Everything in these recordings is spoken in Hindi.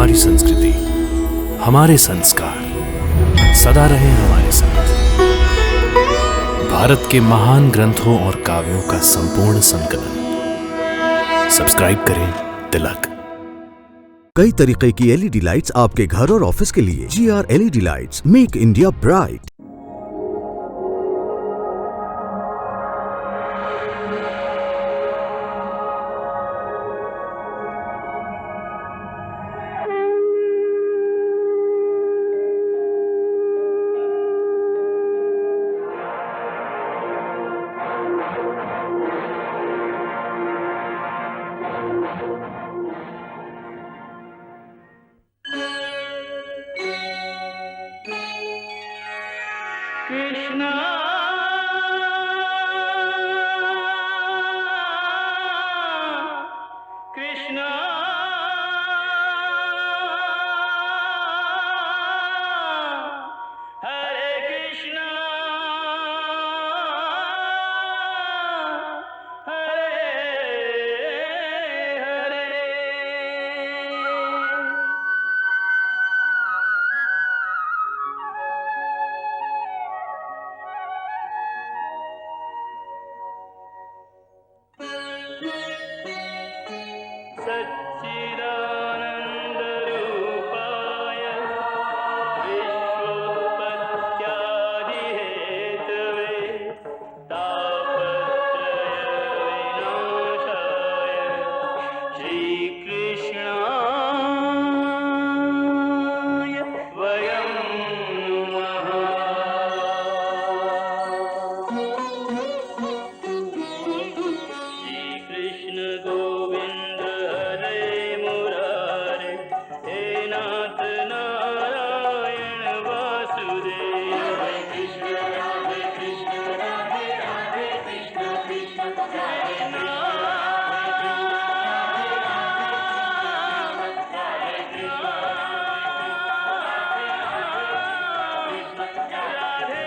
हमारी संस्कृति, हमारे संस्कार सदा रहे हमारे साथ। भारत के महान ग्रंथों और काव्यों का संपूर्ण संकलन। सब्सक्राइब करें तिलक। कई तरीके की एलईडी लाइट्स आपके घर और ऑफिस के लिए। GR LED lights, make India bright. Krishna Krishna हरे कृष्णा हरे हरे। सच्चिदानन्दरूपाय विश्वोत्पत्त्यादिहेतवे तापत्रयविनाशाय श्रीकृष्णाय वयं नमः। श्रीकृष्ण गोविंद हरे मुरारे, हे नाथ नारायण वासुदेव। हरे कृष्ण राधे कृष्ण राधे राधे कृष्ण कृष्ण हरे राम हरे कृष्ण राधे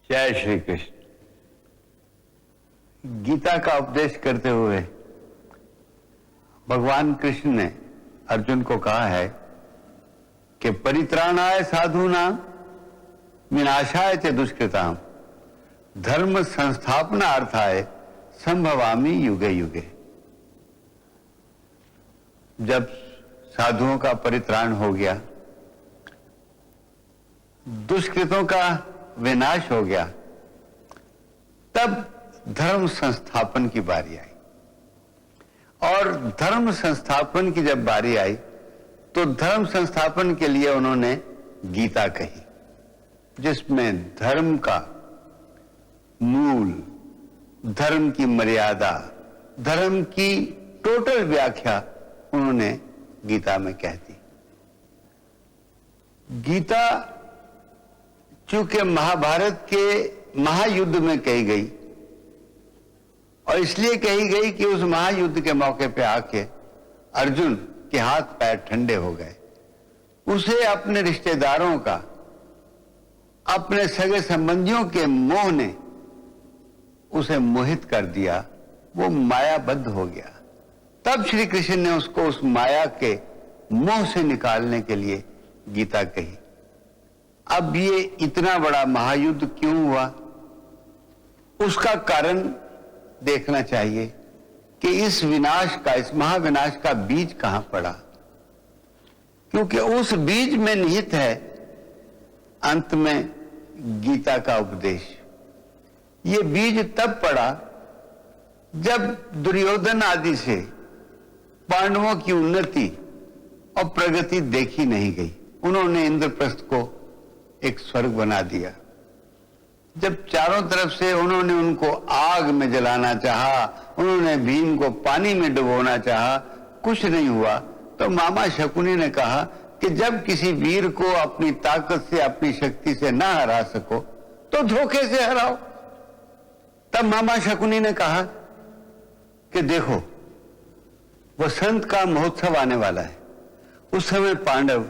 जय श्री कृष्ण। गीता का उपदेश करते हुए भगवान कृष्ण ने अर्जुन को कहा है कि परित्राणाय साधूनां विनाशाय च दुष्कृताम धर्म संस्थापनार्थाय संभवामि युगे युगे। जब साधुओं का परित्राण हो गया, दुष्कृतों का विनाश हो गया, तब धर्म संस्थापन की बारी आई। और धर्म संस्थापन की जब बारी आई तो धर्म संस्थापन के लिए उन्होंने गीता कही, जिसमें धर्म का मूल, धर्म की मर्यादा, धर्म की टोटल व्याख्या उन्होंने गीता में कह दी। गीता चूंकि महाभारत के महायुद्ध में कही गई, और इसलिए कही गई कि उस महायुद्ध के मौके पे आके अर्जुन के हाथ पैर ठंडे हो गए। उसे अपने रिश्तेदारों का, अपने सगे संबंधियों के मोह ने उसे मोहित कर दिया, वो मायाबद्ध हो गया। तब श्री कृष्ण ने उसको उस माया के मोह से निकालने के लिए गीता कही। अब ये इतना बड़ा महायुद्ध क्यों हुआ, उसका कारण देखना चाहिए कि इस विनाश का, इस महाविनाश का बीज कहां पड़ा। क्योंकि उस बीज में निहित है अंत में गीता का उपदेश। ये बीज तब पड़ा जब दुर्योधन आदि से पांडवों की उन्नति और प्रगति देखी नहीं गई। उन्होंने इंद्रप्रस्थ को एक स्वर्ग बना दिया। जब चारों तरफ से उन्होंने उनको आग में जलाना चाहा, उन्होंने भीम को पानी में डुबोना चाहा, कुछ नहीं हुआ। तो मामा शकुनी ने कहा कि जब किसी वीर को अपनी ताकत से, अपनी शक्ति से ना हरा सको तो धोखे से हराओ। तब मामा शकुनी ने कहा कि देखो वसंत का महोत्सव आने वाला है। उस समय पांडव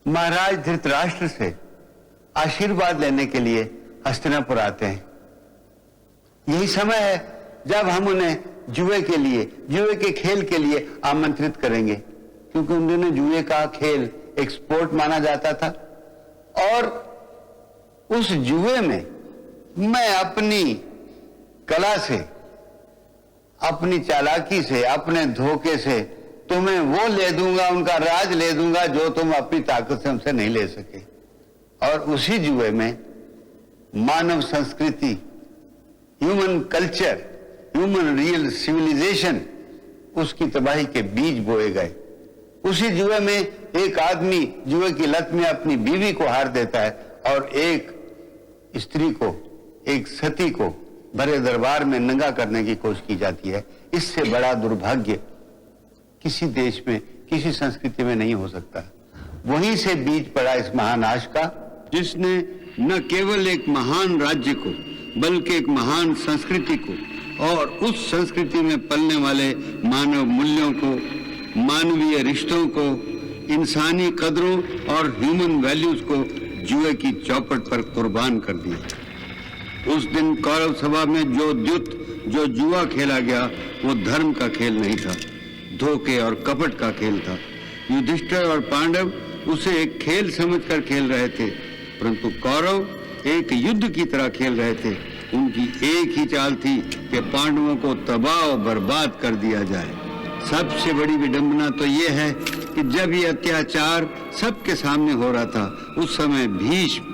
महाराज धृतराष्ट्र से आशीर्वाद लेने के लिए हस्तिनापुर आते हैं। यही समय है जब हम उन्हें जुए के खेल के लिए आमंत्रित करेंगे, क्योंकि उन दिनों जुए का खेल एक स्पोर्ट माना जाता था। और उस जुए में मैं अपनी कला से, अपनी चालाकी से, अपने धोखे से तुम्हें वो ले दूंगा, उनका राज ले दूंगा जो तुम अपनी ताकत से हमसे नहीं ले सके। और उसी जुए में मानव संस्कृति, human culture, human real civilisation, उसकी तबाही के बीज बोए गए। उसी जुए में एक आदमी जुए की लत में अपनी बीवी को हार देता है और एक स्त्री को, एक सती को भरे दरबार में नंगा करने की कोशिश की जाती है। इससे बड़ा दुर्भाग्य किसी देश में, किसी संस्कृति में नहीं हो सकता। वहीं से बीज पड़ा इस महानाश का, जिसने न केवल एक महान राज्य को बल्कि एक महान संस्कृति को और उस संस्कृति में पलने वाले मानव मूल्यों को, मानवीय रिश्तों को, इंसानी कदरों और ह्यूमन वैल्यूज को जुए की चौपट पर कुर्बान कर दिया। उस दिन कौरव सभा में जो जुआ खेला गया वो धर्म का खेल नहीं था, धोखे और कपट का खेल था। युधिष्ठिर और पांडव उसे एक खेल समझकर खेल रहे थे, परंतु कौरव एक युद्ध की तरह खेल रहे थे। उनकी एक ही चाल थी कि पांडवों को तबाह और बर्बाद कर दिया जाए। सबसे बड़ी विडंबना तो ये है कि जब ये अत्याचार सबके सामने हो रहा था, उस समय भीष्म,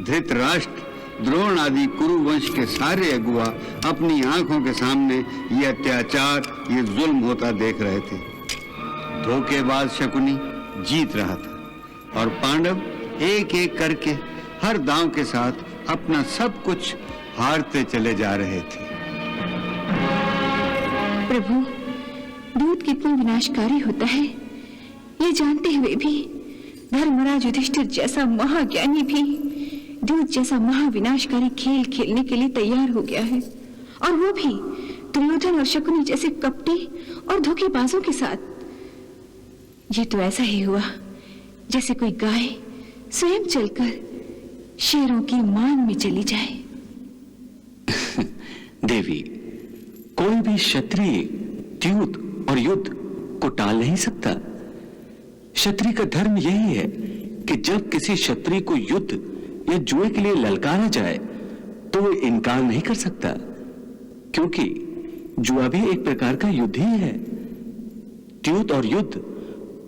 धृतराष्ट्र, द्रोण आदि कुरु वंश के सारे अगुआ अपनी आंखों के सामने ये अत्याचार, ये जुल्म होता देख रहे थे। धोखेबाज शकुनी जीत रहा था और पांडव एक एक करके हर दांव के साथ अपना सब कुछ हारते चले जा रहे थे। प्रभु, दूध कितना विनाशकारी होता है, ये जानते हुए भी धर्मराज युधिष्ठिर जैसा महाज्ञानी भी दूध जैसा महाविनाशकारी खेल खेलने के लिए तैयार हो गया है, और वो भी दुर्योधन और शकुनी जैसे कपटी और धोखेबाजों के साथ। ये तो ऐसा ही हुआ जैसे कोई गाय स्वयं चलकर शेरों की मान में चली जाए। देवी, कोई भी क्षत्रिय द्यूत और युद्ध को टाल नहीं सकता। क्षत्रिय का धर्म यही है कि जब किसी क्षत्रिय को युद्ध या जुए के लिए ललकारा जाए तो वो इनकार नहीं कर सकता, क्योंकि जुआ भी एक प्रकार का युद्ध ही है। द्यूत और युद्ध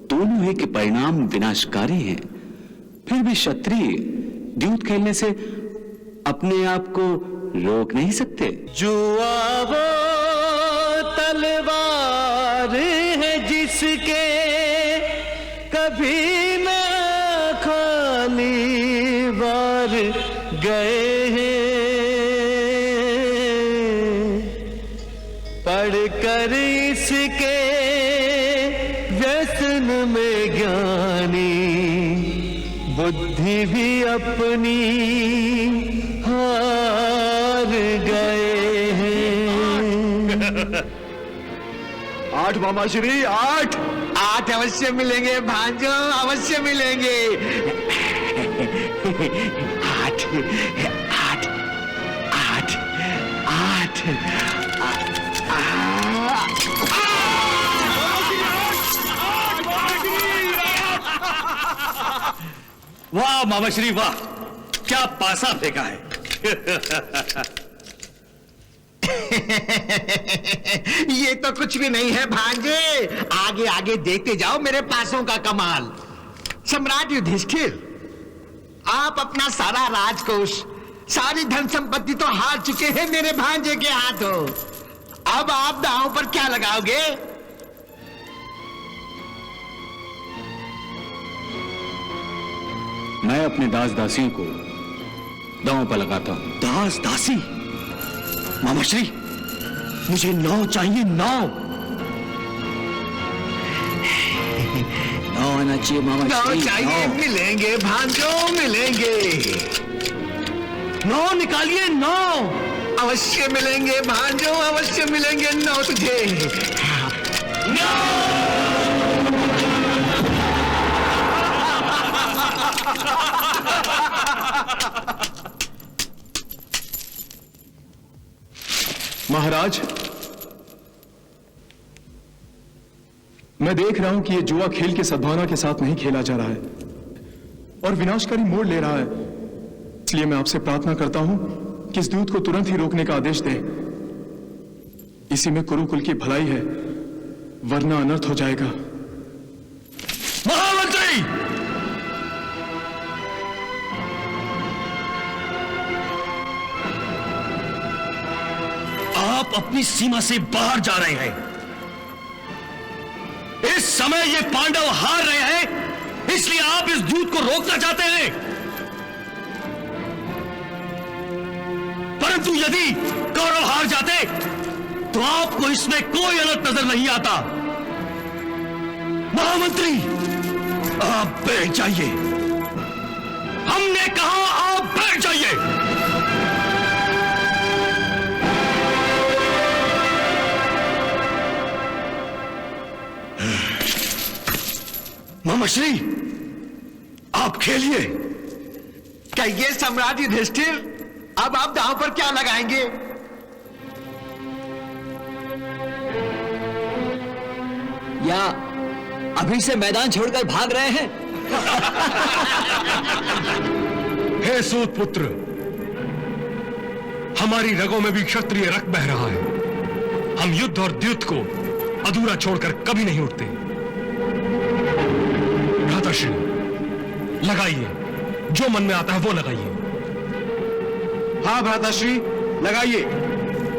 दोनों ही के परिणाम विनाशकारी हैं। फिर भी क्षत्रिय द्यूत खेलने से अपने आप को रोक नहीं सकते। जुआ वो तलवार है जिसके कभी न खाली बार गए हैं, पढ़कर इसके व्यसन में ज्ञानी बुद्धि भी अपनी हार गए हैं। 8 मामा श्री 8 अवश्य मिलेंगे भांजो, अवश्य मिलेंगे। 8 8 8 8 वाह मामा श्री वाह, क्या पासा फेंका है। ये तो कुछ भी नहीं है भांजे, आगे आगे देखते जाओ मेरे पासों का कमाल। सम्राट युधिष्ठिर, आप अपना सारा राजकोष, सारी धन संपत्ति तो हार चुके हैं मेरे भांजे के हाथों। अब आप दांव पर क्या लगाओगे? मैं अपने दास दासियों को दांव पर लगाता हूं। दास दासी? मामा श्री, मुझे 9 चाहिए, 9 आना चाहिए मामा श्री। चाहिए, मिलेंगे भांजो, मिलेंगे। 9 निकालिए, 9 अवश्य मिलेंगे भांजो, अवश्य मिलेंगे नौ तुझे। महाराज, मैं देख रहा हूं कि यह जुआ खेल की सद्भावना के साथ नहीं खेला जा रहा है और विनाशकारी मोड़ ले रहा है। इसलिए मैं आपसे प्रार्थना करता हूं कि इस दूत को तुरंत ही रोकने का आदेश दें। इसी में कुरुकुल की भलाई है, वरना अनर्थ हो जाएगा। महामंत्री, आप अपनी सीमा से बाहर जा रहे हैं। इस समय ये पांडव हार रहे हैं, इसलिए आप इस दूत को रोकना चाहते हैं। परंतु यदि कौरव हार जाते तो आपको इसमें कोई अनर्थ नजर नहीं आता। महामंत्री, आप बैठ जाइए। हमने कहा आप बैठ जाइए। मामाश्री, आप खेलिए। कहिए सम्राट युधिष्ठिर, अब आप दांव पर क्या लगाएंगे? या अभी से मैदान छोड़कर भाग रहे हैं? हे सूत पुत्र, हमारी रगों में भी क्षत्रिय रक्त बह रहा है। हम युद्ध और द्युत को अधूरा छोड़कर कभी नहीं उठते। भ्राताश्री, लगाइए, जो मन में आता है वो लगाइए। हाँ भ्राताश्री, लगाइए।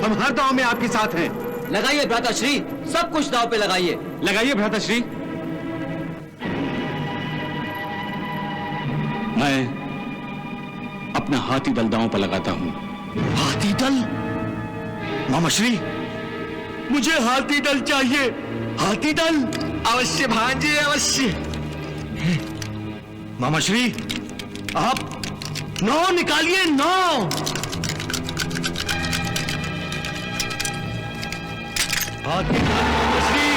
हम हर दांव में आपके साथ हैं। लगाइए भ्राताश्री, सब कुछ दांव पे लगाइए। लगाइए भ्राताश्री। मैं अपना हाथी दल दांव पर लगाता हूं। हाथी दल? मामाश्री, मुझे हाथी दल चाहिए। हाथी दल अवश्य भांजे, अवश्य। मामाश्री, आप 9 निकालिए। 9 हाथी दल मामाश्री।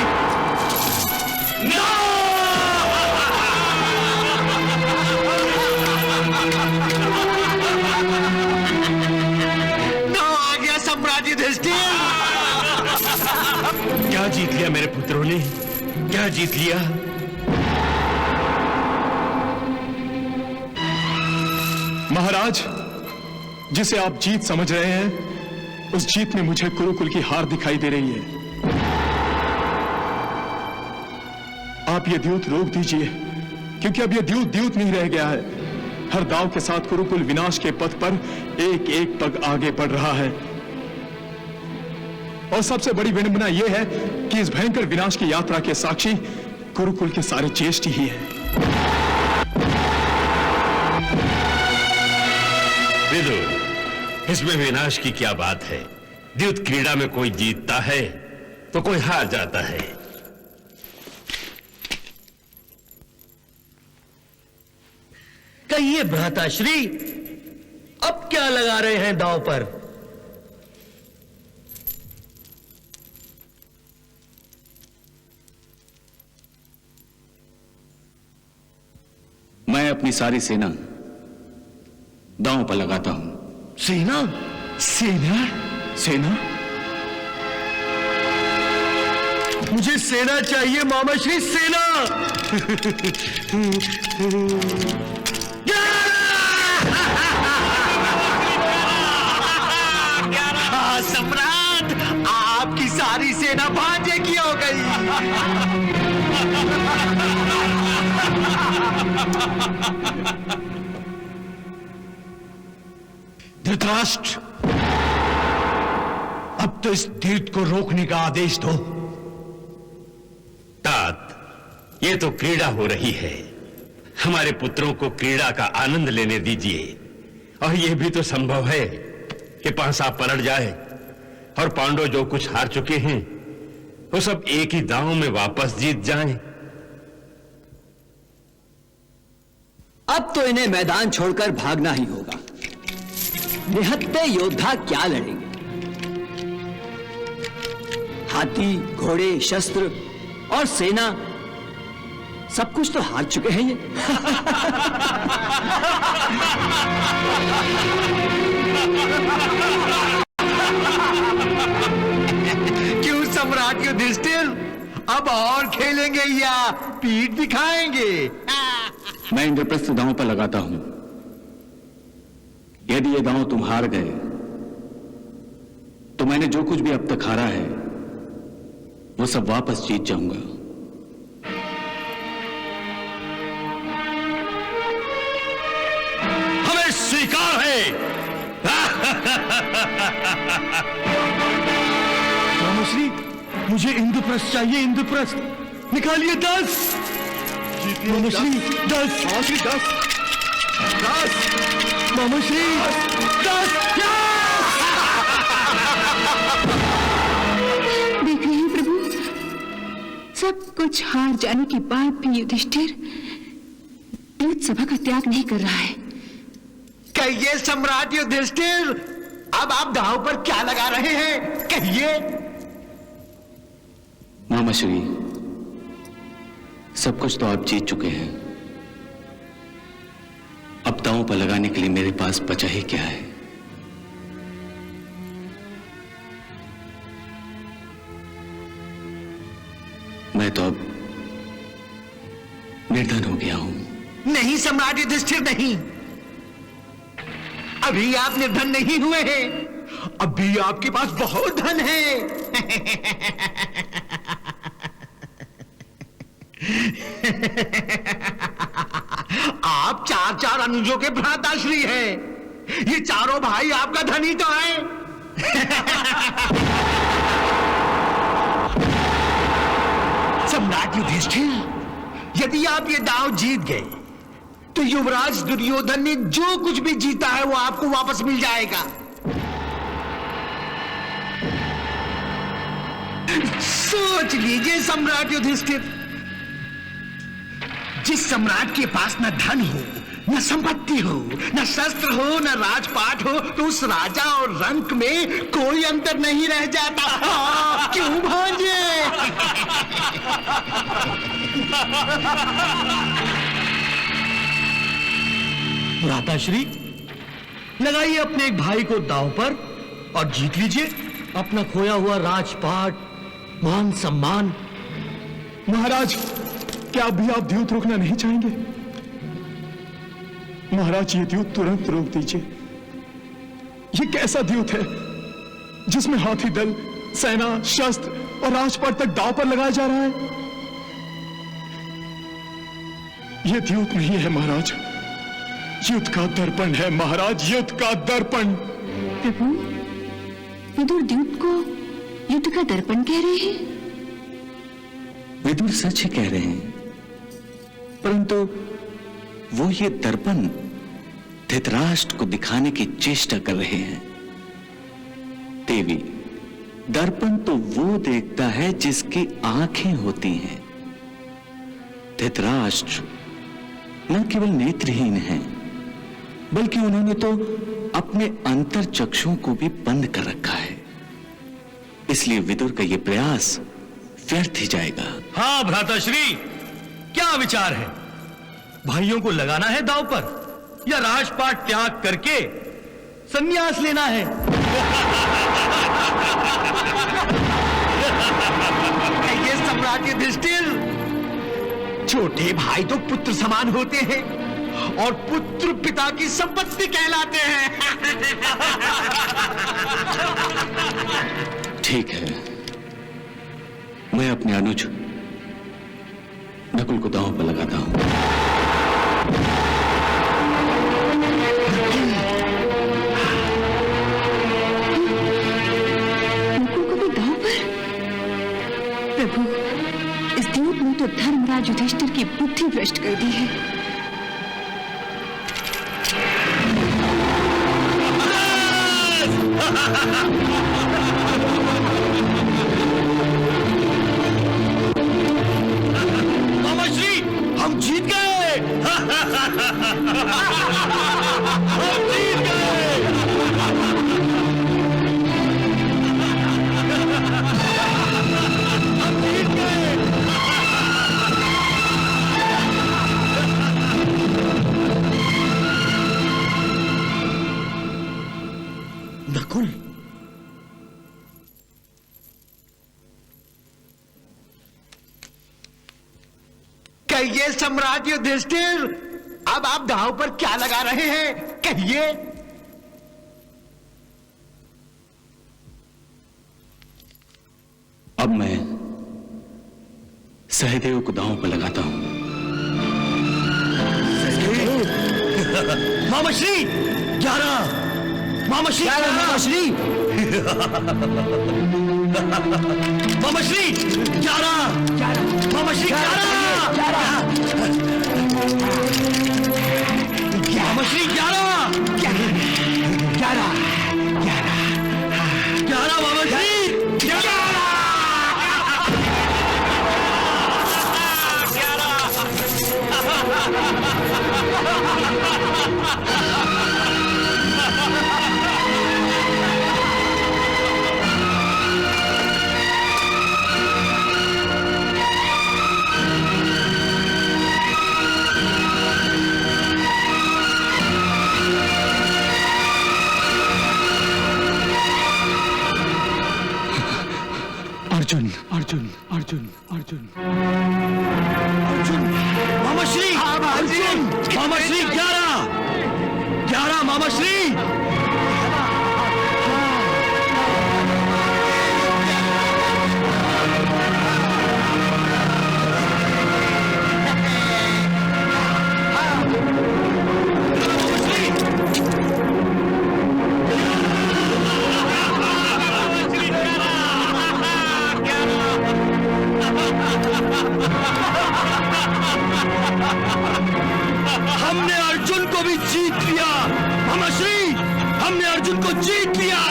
9 आ गया सम्राट युधिष्ठिर। क्या जीत लिया मेरे पुत्रों ने? क्या जीत लिया? महाराज, जिसे आप जीत समझ रहे हैं, उस जीत में मुझे कुरुकुल की हार दिखाई दे रही है। आप ये द्यूत रोक दीजिए, क्योंकि अब ये द्यूत नहीं रह गया है। हर दांव के साथ कुरुकुल विनाश के पथ पर एक एक पग आगे बढ़ रहा है। और सबसे बड़ी विडंबना यह है कि इस भयंकर विनाश की यात्रा के साक्षी कुरुकुल के सारे ज्येष्ठ ही हैं। विदुर, इसमें विनाश की क्या बात है? द्युत क्रीड़ा में कोई जीतता है तो कोई हार जाता है। कहिए भ्राताश्री, अब क्या लगा रहे हैं दांव पर? मैं अपनी सारी सेना दांव पर लगाता हूं। सेना? सेना? सेना? मुझे सेना चाहिए मामाश्री, सेना। सम्राट, आपकी सारी सेना भांजे की हो गई। धृतराष्ट्र, अब तो इस द्यूत को रोकने का आदेश दो। तात, ये तो क्रीड़ा हो रही है। हमारे पुत्रों को क्रीड़ा का आनंद लेने दीजिए। और यह भी तो संभव है कि पांसा पलट जाए और पांडव जो कुछ हार चुके हैं वो सब एक ही दांव में वापस जीत जाएं। अब तो इन्हें मैदान छोड़कर भागना ही होगा। निहत्थे योद्धा क्या लड़ेंगे? हाथी, घोड़े, शस्त्र और सेना सब कुछ तो हार चुके हैं ये। क्यों सम्राट युधिष्ठिर, अब और खेलेंगे या पीठ दिखाएंगे? मैं इंद्रप्रस्थ दांव पर लगाता हूं। यदि ये दांव तुम हार गए तो मैंने जो कुछ भी अब तक हारा है वो सब वापस जीत जाऊंगा। हमें स्वीकार है। रामश्री, मुझे इंद्रप्रस्थ चाहिए, इंद्रप्रस्थ निकालिए। 10 रामश्री, 10 10 रामश्री, 10। देख रहे हैं प्रभु, सब कुछ हार जाने के बाद भी युधिष्ठिर दूत सभा का त्याग नहीं कर रहा है। कहिए सम्राट युधिष्ठिर, अब आप दांव पर क्या लगा रहे हैं? कहिए। मामाश्री, सब कुछ तो आप जीत चुके हैं। अब दांव पर लगाने के लिए मेरे पास बचा ही क्या है? मैं तो अब निर्धन हो गया हूं। नहीं सम्राट युधिष्ठिर, नहीं, अभी आप निर्धन नहीं हुए हैं। अभी आपके पास बहुत धन है। आप 4 अनुजों के भ्राताश्री हैं। ये चारों भाई आपका धन ही तो है। सम्राट युधिष्ठिर, यदि आप ये दांव जीत गए तो युवराज दुर्योधन ने जो कुछ भी जीता है वो आपको वापस मिल जाएगा। सोच लीजिए सम्राट युधिष्ठिर, जिस सम्राट के पास न धन हो, न संपत्ति हो, न शस्त्र हो, न राजपाट हो, तो उस राजा और रंक में कोई अंतर नहीं रह जाता। क्यों भांजे? भ्राताश्री, लगाइए अपने एक भाई को दांव पर और जीत लीजिए अपना खोया हुआ राजपाट, मान सम्मान। महाराज, क्या अभी आप द्यूत रोकना नहीं चाहेंगे? महाराज, ये द्यूत तुरंत रोक दीजिए। ये कैसा द्यूत है जिसमें हाथी दल, सेना, शस्त्र और राजपाट तक दांव पर लगाया जा रहा है? ये द्यूत नहीं है महाराज, युद्ध का दर्पण है महाराज, युद्ध का दर्पण। प्रभु, विदुर द्यूत को युद्ध का दर्पण कह रहे हैं। विदुर सच ही कह रहे हैं, परंतु वो ये दर्पण धृतराष्ट्र को दिखाने की चेष्टा कर रहे हैं। देवी, दर्पण तो वो देखता है जिसकी आंखें होती हैं। धृतराष्ट्र न केवल नेत्रहीन हैं, बल्कि उन्होंने तो अपने अंतर चक्षुओं को भी बंद कर रखा है। इसलिए विदुर का यह प्रयास व्यर्थ ही जाएगा। हाँ भ्राताश्री, क्या विचार है? भाइयों को लगाना है दांव पर या राजपाट त्याग करके संन्यास लेना है? ये सम्राट युधिष्ठिर, छोटे भाई तो पुत्र समान होते हैं और पुत्र पिता की संपत्ति कहलाते हैं। ठीक है, मैं अपने अनुज नकुल को दांव पर लगाता हूं। नकुल को भी दांव पर? प्रभु, इस द्यूत ने तो धर्मराज युधिष्ठिर की बुद्धि भ्रष्ट कर दी है। मामाश्री, हम जीत गए। हम जीत गए। कहिए सम्राट युधिष्ठिर, अब आप दांव पर क्या लगा रहे हैं, कहिए। अब मैं सहदेव को दांव पर लगाता हूं। मामाश्री 11, मामाश्री 11, मामाश्री मामाश्री 11, मामाश्री 11, मामाश्री 11, 11, मामाश्री 11। अर्जुन अर्जुन अर्जुन अर्जुन अर्जुन, मामाश्री अर्जुन, मामाश्री 11, मामाश्री। हमने अर्जुन को भी जीत लिया मामाश्री, हमने अर्जुन को जीत लिया।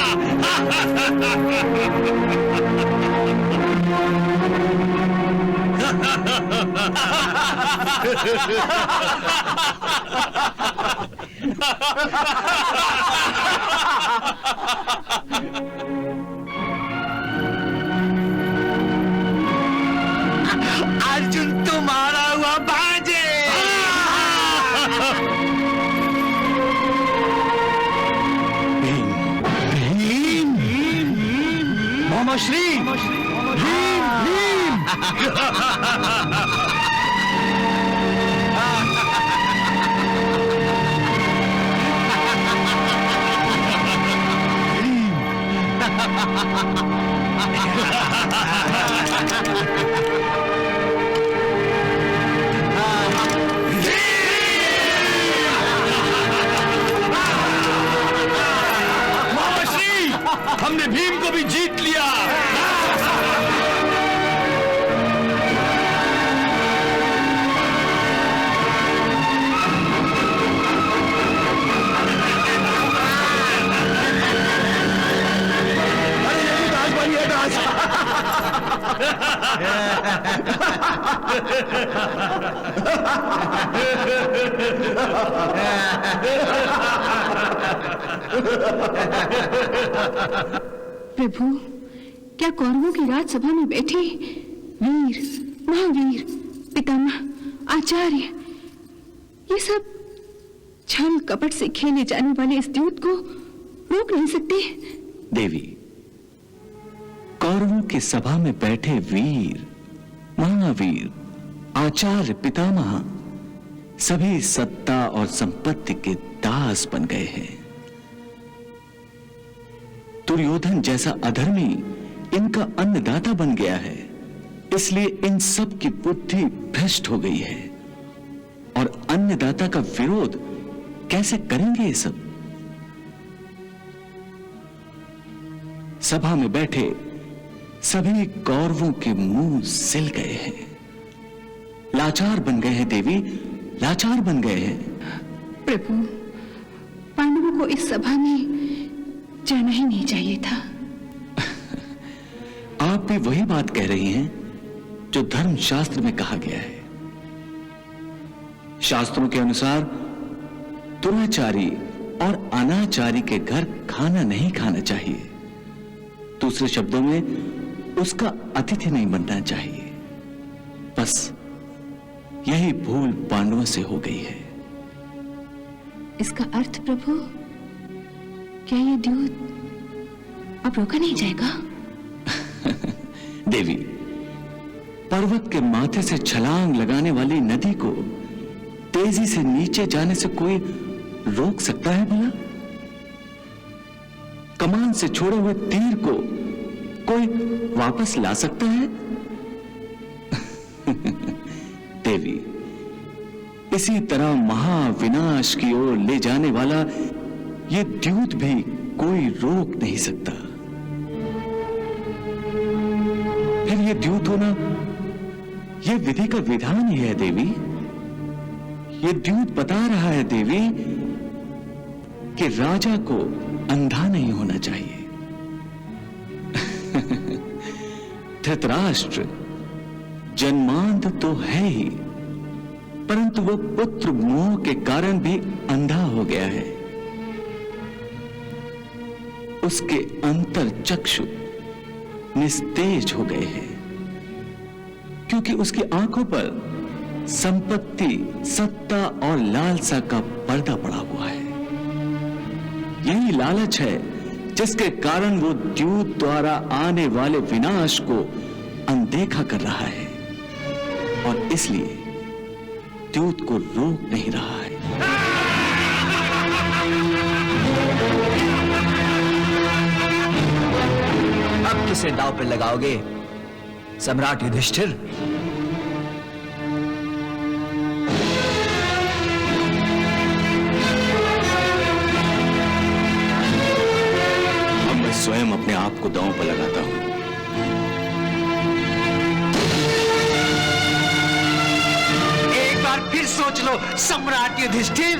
अर्जुन तुम्हारा हुआ भांजे। मामाश्री भीम, भीम। मामाश्री, हमने भीम को भी जीत लिया। प्रभु, क्या कौरवों की राजसभा में बैठे वीर, महावीर, पितामह, आचार्य, ये सब छल कपट से खेले जाने वाले इस द्यूत को रोक नहीं सकते? देवी, कौरवों की सभा में बैठे वीर, महावीर, आचार्य, पितामह सभी सत्ता और संपत्ति के दास बन गए हैं। दुर्योधन जैसा अधर्मी इनका अन्नदाता बन गया है, इसलिए इन सब की बुद्धि भ्रष्ट हो गई है और अन्नदाता का विरोध कैसे करेंगे ये सब? सभा में बैठे सभी कौरवों के मुंह सिल गए हैं, लाचार बन गए हैं देवी, लाचार बन गए हैं। प्रभु, पांडवों को इस सभा में जाना ही नहीं चाहिए था। आप भी वही बात कह रही हैं जो धर्मशास्त्र में कहा गया है। शास्त्रों के अनुसार दुराचारी और अनाचारी के घर खाना नहीं खाना चाहिए। दूसरे शब्दों में उसका अतिथि नहीं बनना चाहिए। बस यही भूल पांडवों से हो गई है। इसका अर्थ प्रभु, क्या ये द्यूत अब रोका नहीं जाएगा? देवी, पर्वत के माथे से छलांग लगाने वाली नदी को तेजी से नीचे जाने से कोई रोक सकता है भला? कमान से छोड़े हुए तीर को कोई वापस ला सकता है? देवी, इसी तरह महाविनाश की ओर ले जाने वाला ये द्यूत भी कोई रोक नहीं सकता। फिर ये द्यूत होना, ये विधि का विधान ही है देवी। ये द्यूत बता रहा है देवी कि राजा को अंधा नहीं होना चाहिए। धृतराष्ट्र जन्मांध तो है ही, परंतु वो पुत्र मोह के कारण भी अंधा हो गया है। उसके अंतर चक्षु निस्तेज हो गए हैं, क्योंकि उसकी आंखों पर संपत्ति, सत्ता और लालसा का पर्दा पड़ा हुआ है। यही लालच है जिसके कारण वो द्यूत द्वारा आने वाले विनाश को अनदेखा कर रहा है, और इसलिए द्यूत को रोक नहीं रहा है। अब किसे दांव पे लगाओगे, सम्राट युधिष्ठिर? अब मैं स्वयं अपने आप को दांव पर लगाता हूं। एक बार फिर सोच लो सम्राट युधिष्ठिर,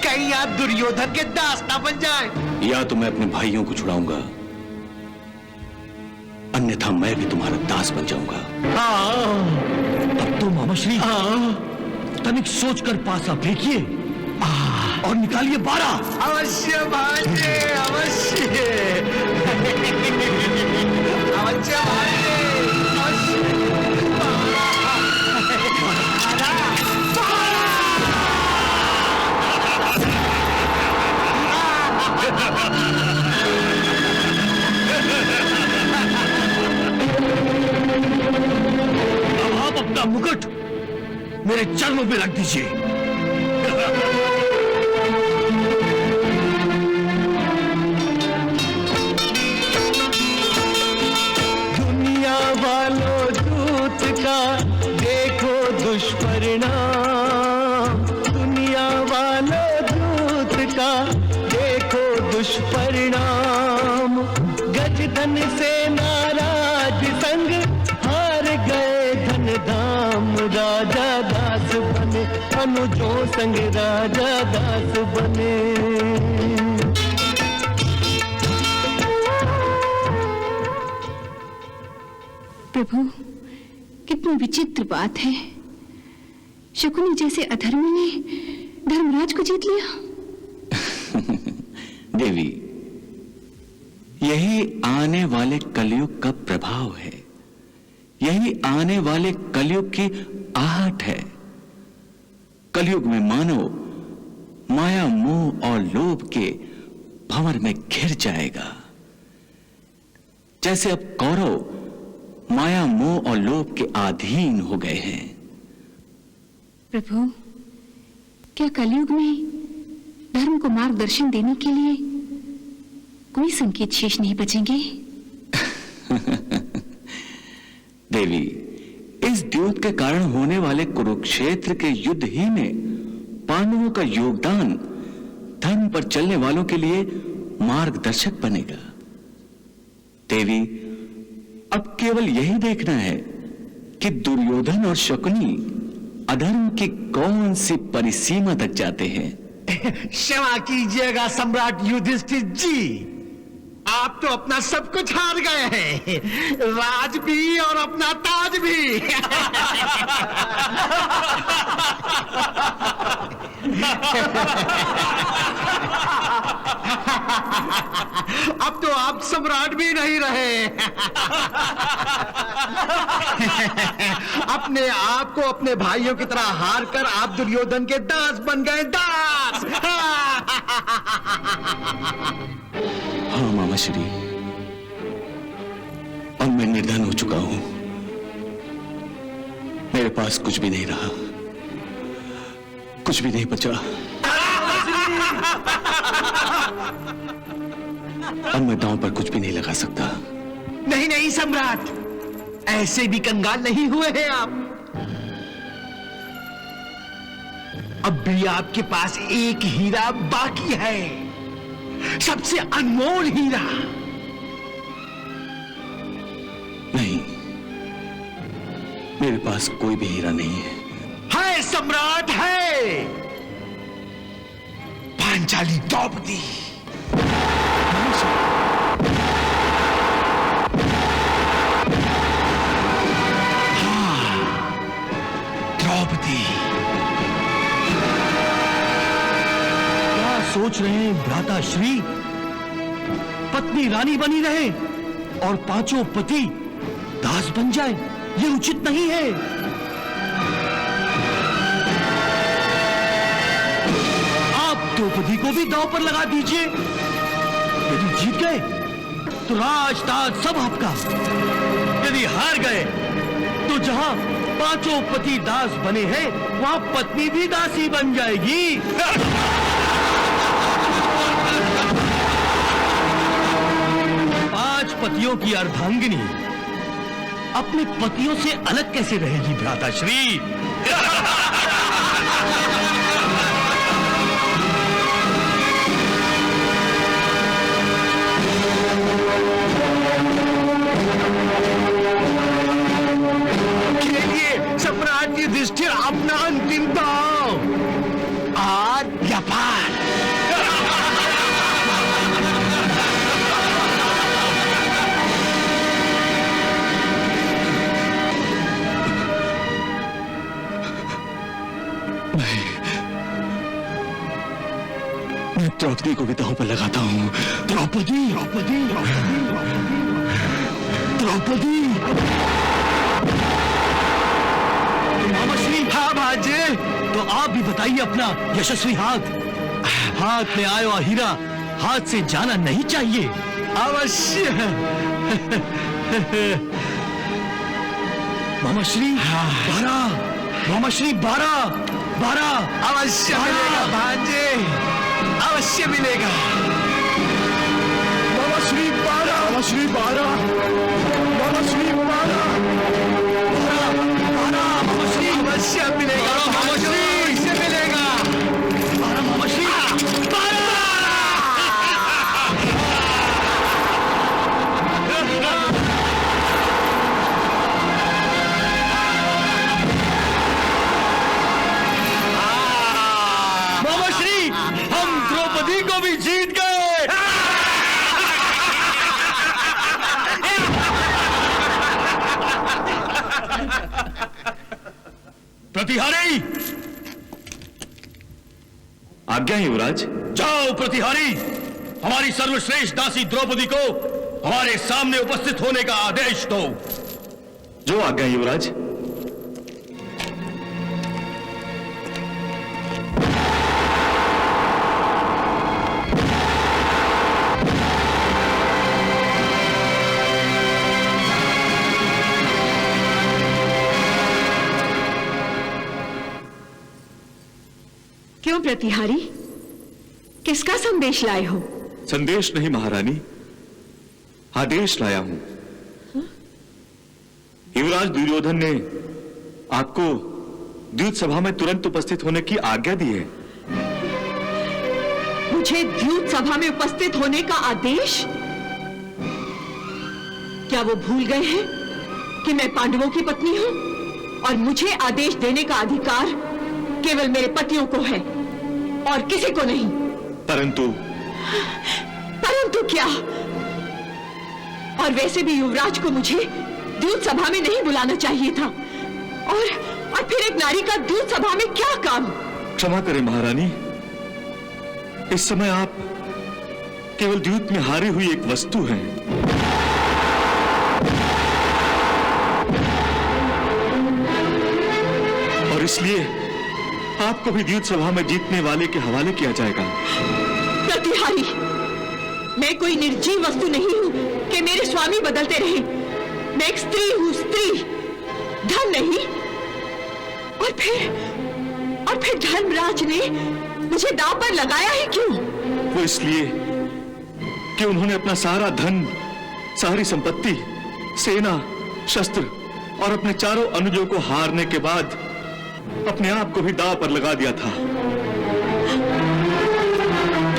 कहीं आप दुर्योधन के दास ना बन जाए। या तो मैं अपने भाइयों को छुड़ाऊंगा, अन्यथा मैं भी तुम्हारा दास बन जाऊंगा। अब तो मामाश्री तनिक सोचकर पासा फेंकिए और निकालिए 12। अवश्य भांजे, अवश्य अवश्य भांजे, अब आप अपना मुकुट मेरे चरणों पे रख दीजिए। दुनिया वालों दूत का देखो दुष्परिणाम, दुनिया वालों दूत का देखो दुष्परिणाम। गजधन से नाराज संग हार गए धन धाम, राजा दास बने अनुजों संग राजा दास बने। प्रभु, कितनी विचित्र बात है। शकुनी जैसे अधर्मी ने धर्मराज को जीत लिया। देवी, यही आने वाले कलयुग का प्रभाव है, यही आने वाले कलयुग की आहट है। कलयुग में मानव माया, मोह और लोभ के भंवर में घिर जाएगा, जैसे अब कौरव माया, मोह और लोभ के अधीन हो गए हैं। प्रभु, क्या कलयुग में धर्म को मार्गदर्शन देने के लिए कोई संकेत शेष नहीं बचेंगे? देवी, इस द्यूत के कारण होने वाले कुरुक्षेत्र के युद्ध ही में पांडवों का योगदान धर्म पर चलने वालों के लिए मार्गदर्शक बनेगा। देवी, अब केवल यही देखना है कि दुर्योधन और शकुनी अधर्म की कौन सी परिसीमा तक जाते हैं। क्षमा कीजिएगा सम्राट युधिष्ठिर जी, आप तो अपना सब कुछ हार गए हैं, राज भी और अपना ताज भी। अब तो आप सम्राट भी नहीं रहे। अपने आप को अपने भाइयों की तरह हार कर आप दुर्योधन के दास बन गए, दास। हाँ मामा श्री, और मैं निर्धन हो चुका हूं। मेरे पास कुछ भी नहीं रहा, कुछ भी नहीं बचा, और मैं दांव पर कुछ भी नहीं लगा सकता। नहीं नहीं सम्राट, ऐसे भी कंगाल नहीं हुए हैं आप। अब भी आपके पास एक हीरा बाकी है, सबसे अनमोल हीरा। नहीं, मेरे पास कोई भी हीरा नहीं है। है सम्राट, है पांचाली द्रौपदी। हाँ, द्रौपदी। क्या सोच रहे हैं भ्राताश्री? पत्नी रानी बनी रहे और पांचों पति दास बन जाए, ये उचित नहीं है। आप द्रौपदी को भी दांव पर लगा दीजिए। यदि जीत गए तो राज ताज सब आपका, यदि हार गए तो जहां पांचों पति दास बने हैं वहां पत्नी भी दासी बन जाएगी। पांच पतियों की अर्धांगिनी अपने पतियों से अलग कैसे रहेगी भ्राताश्री? खेलिए सम्राट युधिष्ठिर अपना अंतिम दांव, आर या पार। मैं द्रौपदी को भी दांव पर लगाता हूं। द्रौपदी द्रौपदी द्रौपदी द्रौपदी। मामाश्री, हाँ भाजे, तो आप भी बताइए अपना यशस्वी हाथ। हाथ में आया हीरा हाथ से जाना नहीं चाहिए। अवश्य। मामाश्री 12, मामाश्री 12, 12। अवश्य मिलेगा भांजे, अवश्य मिलेगा। मामाश्री 12, मामाश्री 12, मामाश्री 12, अवश्य मिलेगा मामाश्री, अवश्य मिलेगा। 12 मामाश्री, 12। मामाश्री, हम द्रौपदी को भी जीत गए। प्रतिहारी, आज्ञा है युवराज। जाओ प्रतिहारी, हमारी सर्वश्रेष्ठ दासी द्रौपदी को हमारे सामने उपस्थित होने का आदेश दो। जो आज्ञा है युवराज। क्यों प्रतिहारी, किसका संदेश लाए हो? संदेश नहीं महारानी, आदेश लाया हूं। युवराज दुर्योधन ने आपको द्यूत सभा में तुरंत उपस्थित होने की आज्ञा दी है। मुझे द्यूत सभा में उपस्थित होने का आदेश? क्या वो भूल गए हैं कि मैं पांडवों की पत्नी हूं और मुझे आदेश देने का अधिकार केवल मेरे पतियों को है और किसी को नहीं। परंतु क्या? और वैसे भी युवराज को मुझे दूत सभा में नहीं बुलाना चाहिए था। और फिर एक नारी का दूत सभा में क्या काम? क्षमा करें महारानी, इस समय आप केवल द्यूत में हारी हुई एक वस्तु हैं। और इसलिए आपको भी द्यूत सभा में जीतने वाले के हवाले किया जाएगा। प्रतिहारी, मैं कोई निर्जीव वस्तु नहीं हूं कि मेरे स्वामी बदलते रहे। मैं एक स्त्री हूं, स्त्री। धन नहीं, और फिर धर्मराज ने मुझे दांव पर लगाया ही क्यों? वो इसलिए कि उन्होंने अपना सारा धन, सारी संपत्ति, सेना, शस्त्र और अपने चारों अनुजों को हारने के बाद अपने आप को भी दांव पर लगा दिया था।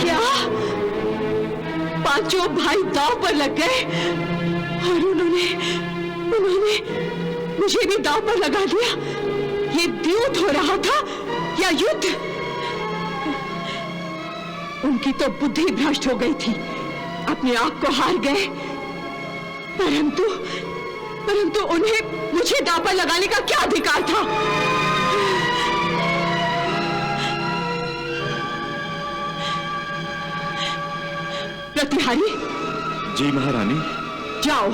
क्या? पांचों भाई दांव पर लग गए और उन्होंने मुझे भी दांव पर लगा दिया? ये द्यूत हो रहा था या युद्ध? उनकी तो बुद्धि भ्रष्ट हो गई थी, अपने आप को हार गए, परंतु उन्हें मुझे दांव पर लगाने का क्या अधिकार था? प्रतिहारी। जी महारानी। जाओ,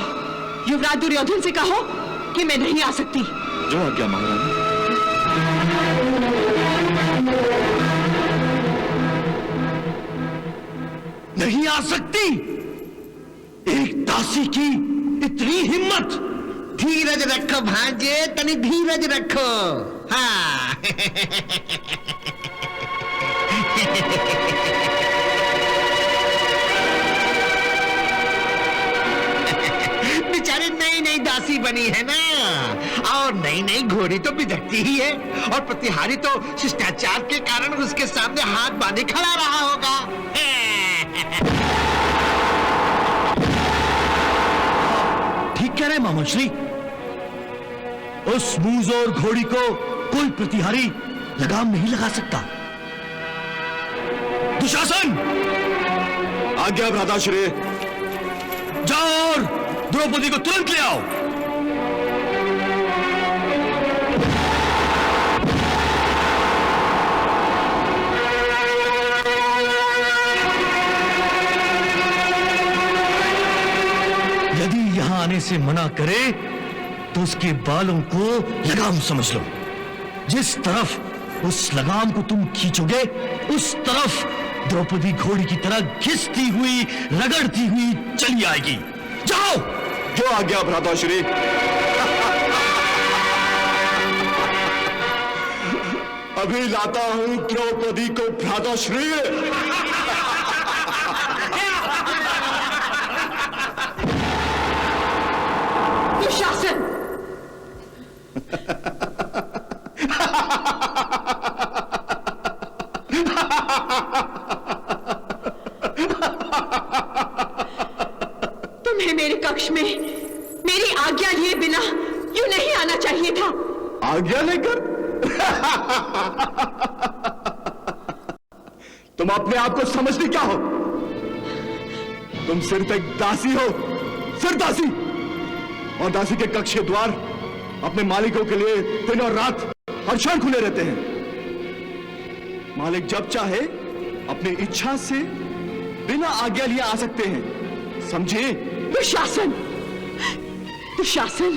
युवराज दुर्योधन से कहो कि मैं नहीं आ सकती। जो आज्ञा महारानी। नहीं आ सकती? एक दासी की इतनी हिम्मत? धीरज रखो भांजे, तनी धीरज रखो। हाँ। बेचारी नई नई दासी बनी है ना, और नई नई घोड़ी तो बिदकती ही है, और प्रतिहारी तो शिष्टाचार के कारण उसके सामने हाथ बांधे खड़ा रहा होगा। ठीक कह रहे मामूश्री। उस मूजोर घोड़ी को कोई प्रतिहारी लगाम नहीं लगा सकता। दुशासन, आज्ञा भ्राताश्री। जाओ और द्रौपदी को तुरंत ले आओ। यदि यहां आने से मना करे तो उसके बालों को लगाम समझ लो। जिस तरफ उस लगाम को तुम खींचोगे उस तरफ द्रौपदी घोड़ी की तरह घिसती हुई, रगड़ती हुई चली आएगी। जाओ। जो आज्ञा भ्राताश्री। अभी लाता हूं द्रौपदी को भ्राताश्री। दुशासन। तुम्हें मेरे कक्ष में मेरी आज्ञा लिए बिना यूं नहीं आना चाहिए था। आज्ञा लेकर? तुम अपने आप को समझती क्या हो? तुम सिर्फ एक दासी हो, सिर्फ दासी। और दासी के कक्ष के द्वार अपने मालिकों के लिए दिन और रात हर क्षण खुले रहते हैं। मालिक जब चाहे अपनी इच्छा से बिना आज्ञा लिए आ सकते हैं, समझे? दुशासन, दुशासन,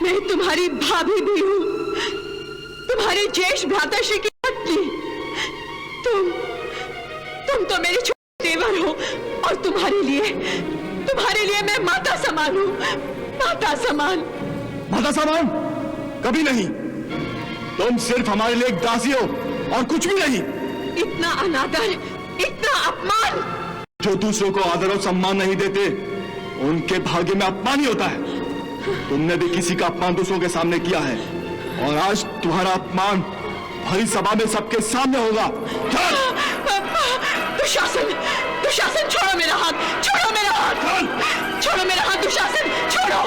मैं तुम्हारी भाभी भी हूं, तुम्हारे ज्येष्ठ भ्राताश्री की पत्नी। तुम तो मेरे छोटे देवर हो, और तुम्हारे लिए मैं माता समान हूं, माता समान। माता समान? कभी नहीं। तुम सिर्फ हमारे लिए एक दासी हो और कुछ भी नहीं। इतना अनादर, इतना अपमान। जो दूसरों को आदर और सम्मान नहीं देते उनके भाग्य में अपमान ही होता है। तुमने भी किसी का अपमान दूसरों के सामने किया है, और आज तुम्हारा अपमान भरी सभा में सबके सामने होगा। दुशासन, दुशासन, छोड़ो मेरा हाथ, छोड़ो मेरा हाथ, छोड़ो मेरा हाथ, दुशासन, छोड़ो,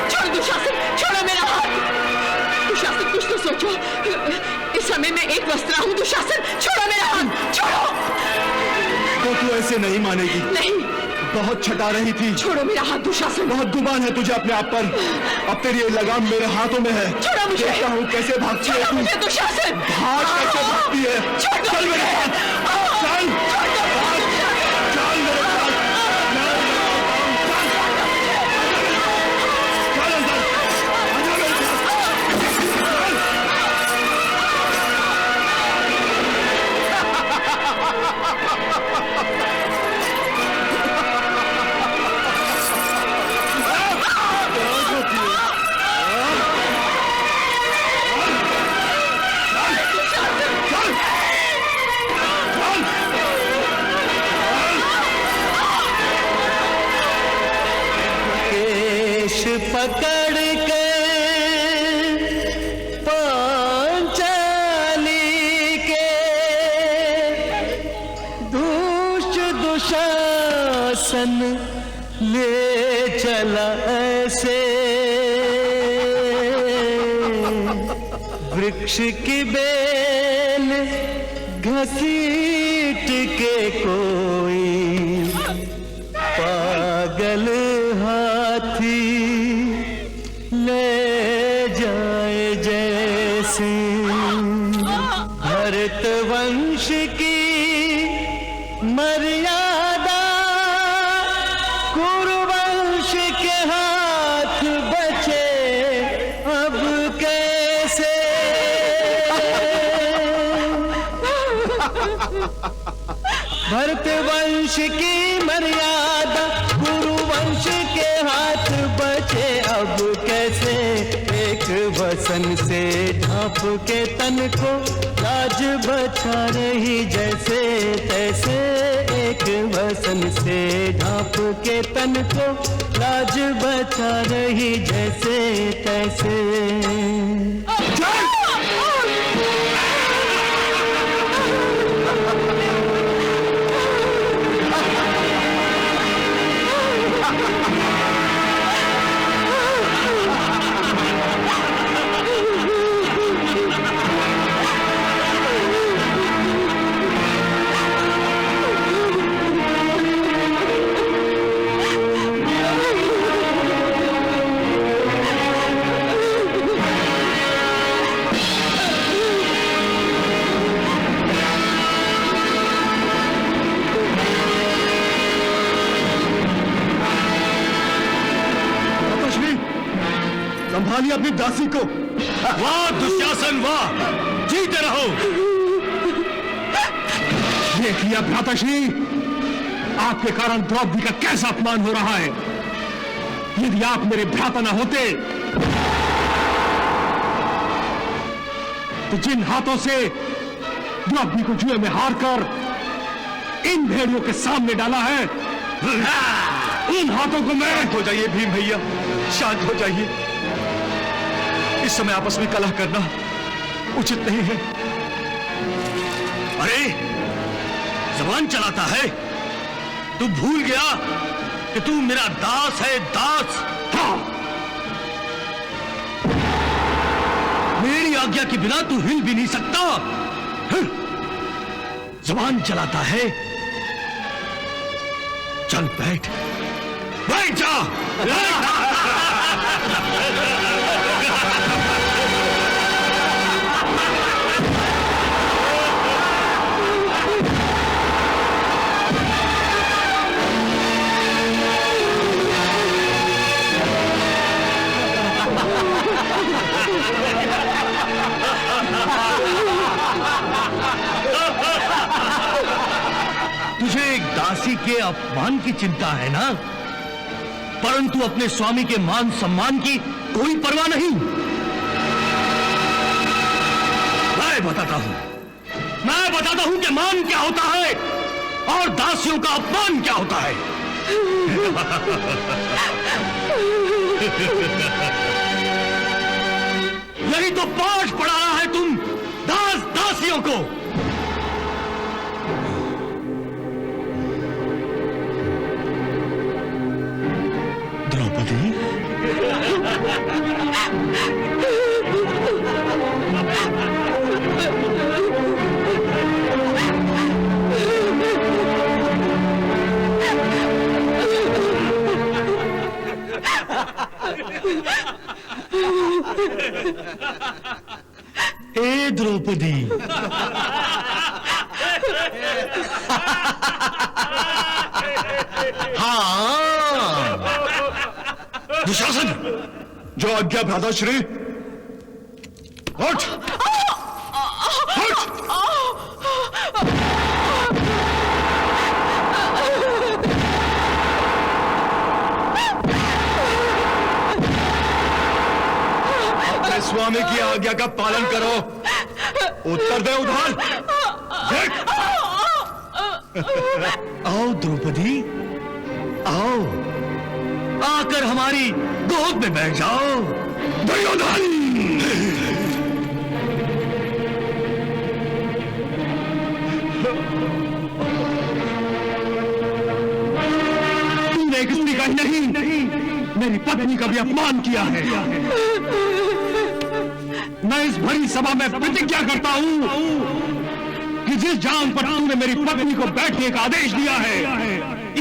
छोड़ो दुशासन, छोड़ो मेरा हाथ। दुशासन, कुछ तो सोचो। इस समय मैं एक वस्त्रा हूं। दुशासन, छोड़ो मेरा हाथ, छोड़ो। तो तू ऐसे नहीं मानेगी। नहीं। बहुत छटा रही थी। छोड़ो मेरा हाथ दुशासन। बहुत गुमान है तुझे अपने आप पर। अब तेरी ये लगाम मेरे हाथों में है। छोड़ो मुझे। देखता हूँ कैसे भागती है तू। दुशासन। भाग कैसे भागती है। चल मेरे साथ, चल, चल मेरे साथ। पकड़ के पांचाली के दुशासन ले चला ऐसे वृक्ष की बेल घसीट के कोई पागल हाथी ले जाए जैसे भरत वंश की मर्यादा कुरुवंश के हाथ बचे अब कैसे भरत वंश की मर्यादा गुरुवंश के हाथ बचे अब कैसे एक वसन से ढांप के तन को लाज बचा रही जैसे तैसे एक वसन से ढांप के तन को लाज बचा रही जैसे तैसे संभालिए अपनी दासी को। वाह दुशासन वाह, जीते रहो। देखिए भ्राताश्री, आपके कारण द्रौपदी का कैसा अपमान हो रहा है। यदि आप मेरे भ्राता न होते तो जिन हाथों से द्रौपदी को जुए में हारकर इन भेड़ियों के सामने डाला है, उन हाथों को मैं। शांत हो जाइए भीम भैया, शांत हो जाइए। इस समय आपस में कलह करना उचित नहीं है। अरे जबान चलाता है, तू भूल गया कि तू मेरा दास है, दास। हाँ। मेरी आज्ञा के बिना तू हिल भी नहीं सकता। जबान चलाता है, चल बैठ, बैठ जा। तुझे एक दासी के अपमान की चिंता है ना, परंतु अपने स्वामी के मान सम्मान की कोई परवाह नहीं। मैं बताता हूं कि मान क्या होता है और दासियों का अपमान क्या होता है। यही तो पाठ पढ़ा रहा है तुम दास दासियों को। द्रौपदी, हे द्रौपदी, हाँ दुशासन, जो आज्ञा भ्राताश्री। उठ, उठ। अपने स्वामी की आज्ञा का पालन करो। उत्तर दे उधार। आओ द्रौपदी, आओ। आकर हमारी गोद में बैठ जाओ। दुर्योधन! तूने एक स्त्री का ही नहीं मेरी पत्नी का भी अपमान किया है। मैं इस भरी सभा में प्रतिज्ञा करता हूं कि जिस जान पर तूने मेरी पत्नी को बैठने का आदेश दिया है,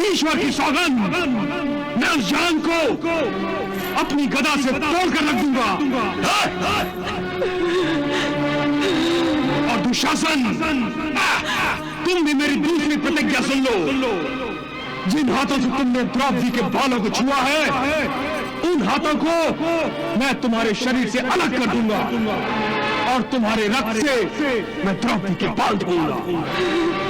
ईश्वर की सौगंध, मैं उस जान को अपनी गदा से तोड़कर रख दूंगा। और दुशासन, तुम भी मेरी दूसरी प्रतिज्ञा सुन लो। जिन हाथों से तुमने द्रौपदी के बालों को छुआ है, उन हाथों को मैं तुम्हारे शरीर से अलग कर दूंगा और तुम्हारे रक्त से मैं द्रौपदी के बाल धोऊंगा।